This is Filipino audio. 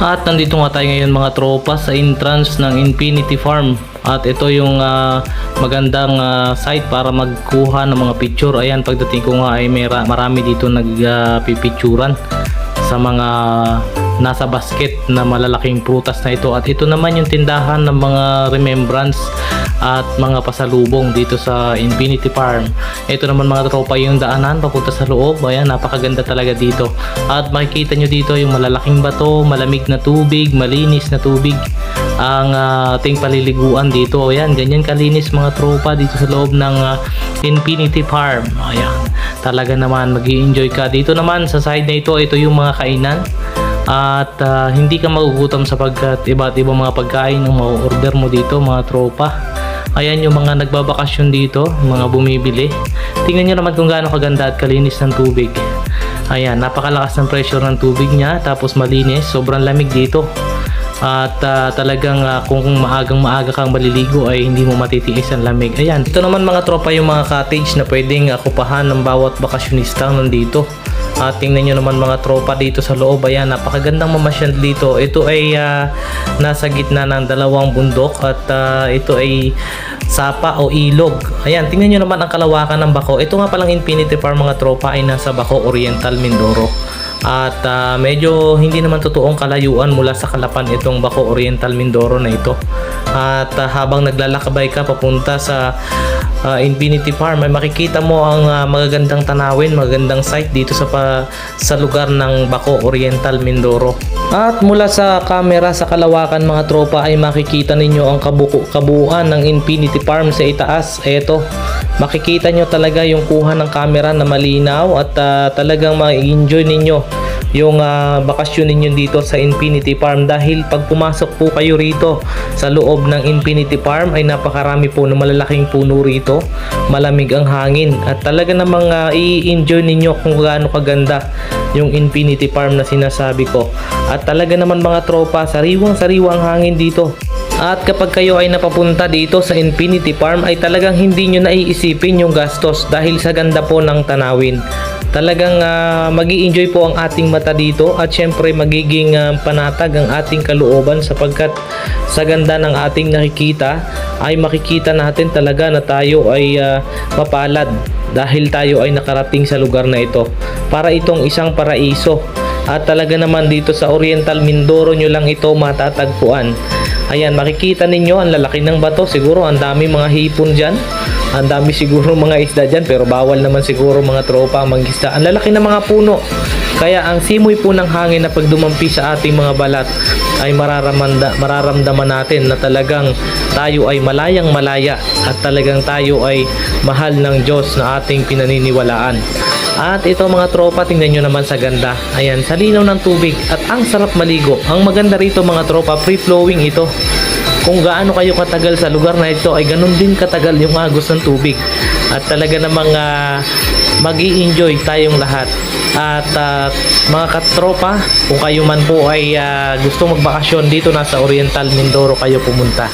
At nandito nga tayo ngayon mga tropa sa entrance ng Infinity Farm. At ito yung magandang site para magkuha ng mga picture. Ayan, pagdating ko nga ay marami dito nagpipicturan sa mga nasa basket na malalaking prutas na ito. At ito naman yung tindahan ng mga remembrance at mga pasalubong dito sa Infinity Farm. Ito naman mga tropa yung daanan papunta sa loob. Ayan, napakaganda talaga dito. At makikita nyo dito yung malalaking bato, malamig na tubig, malinis na tubig ang ating paliliguan dito. Ayan, ganyan kalinis mga tropa dito sa loob ng Infinity Farm. Ayan, talaga naman mag-i-enjoy ka. Dito naman sa side na ito yung mga kainan. At hindi ka magugutom sapagkat iba't ibang mga pagkain ang ma-order mo dito mga tropa. Ayan yung mga nagbabakasyon dito, mga bumibili. Tingnan nyo naman kung gaano kaganda at kalinis ng tubig. Ayan, napakalakas ng pressure ng tubig niya, tapos malinis, sobrang lamig dito. At talagang kung maaga kang maliligo ay hindi mo matitiis ang lamig. Ayan, ito naman mga tropa yung mga cottage na pwedeng okupahan ng bawat bakasyonista nandito. At tingnan nyo naman mga tropa dito sa loob. Ayan, napakagandang mamasyal dito. Ito ay nasa gitna ng dalawang bundok at ito ay sapa o ilog. Ayan, tingnan nyo naman ang kalawakan ng Baco. Ito nga palang Infinity Farm mga tropa ay nasa Baco Oriental, Mindoro. At medyo hindi naman totoong kalayuan mula sa Kalapan itong Baco Oriental, Mindoro na ito. At habang naglalakbay ka papunta sa Infinity Farm ay makikita mo ang magagandang tanawin, magagandang site dito sa lugar ng Baco Oriental, Mindoro. At mula sa camera sa kalawakan mga tropa ay makikita ninyo ang kabuuan ng Infinity Farm sa itaas. Eto, makikita nyo talaga yung kuha ng camera na malinaw at talagang ma-enjoy ninyo yung bakasyon ninyo dito sa Infinity Farm, dahil pag pumasok po kayo rito sa loob ng Infinity Farm ay napakarami po ng malalaking puno rito, malamig ang hangin at talaga namang i-enjoy ninyo kung gaano kaganda yung Infinity Farm na sinasabi ko. At talaga naman mga tropa, sariwang hangin dito. At kapag kayo ay napapunta dito sa Infinity Farm ay talagang hindi nyo naiisipin yung gastos dahil sa ganda po ng tanawin. Talagang magi-enjoy po ang ating mata dito at syempre magiging panatag ang ating kalooban sapagkat sa ganda ng ating nakikita ay makikita natin talaga na tayo ay mapalad dahil tayo ay nakarating sa lugar na ito. Para itong isang paraiso at talaga naman dito sa Oriental Mindoro nyo lang ito matatagpuan. Ayan, makikita ninyo ang lalaki ng bato, siguro ang dami mga hipon dyan. Ang dami siguro mga isda dyan, pero bawal naman siguro mga tropa ang mag-isda. Ang lalaki ng mga puno. Kaya ang simoy po ng hangin na pag dumampi sa ating mga balat ay mararamdaman natin na talagang tayo ay malayang malaya at talagang tayo ay mahal ng Diyos na ating pinaniniwalaan. At ito mga tropa, tingnan nyo naman sa ganda. Ayan, sa linaw ng tubig at ang sarap maligo. Ang maganda rito mga tropa, free flowing ito. Kung gaano kayo katagal sa lugar na ito ay ganun din katagal yung agos ng tubig. At talaga namang mag-i-enjoy tayong lahat. At mga katropa, kung kayo man po ay gusto magbakasyon dito na sa Oriental Mindoro kayo pumunta.